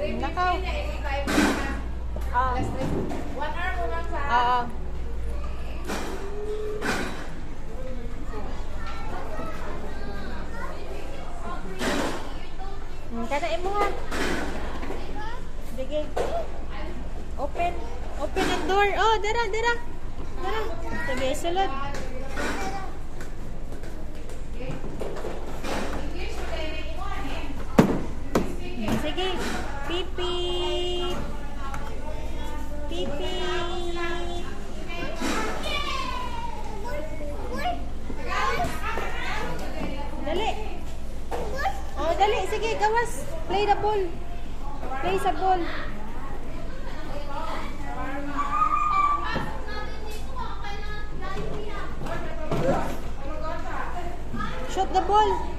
Nakaw. Oo. 1 hour mo lang sa... Oo. Kanain mo ha. Sige. Open. Open ang door. Oh, dara. Sige, sulod. Sige. Pipi. Pipi. Dali. Oh, dali. Sige, gawas. Play the ball. Play sa ball. Shoot the ball.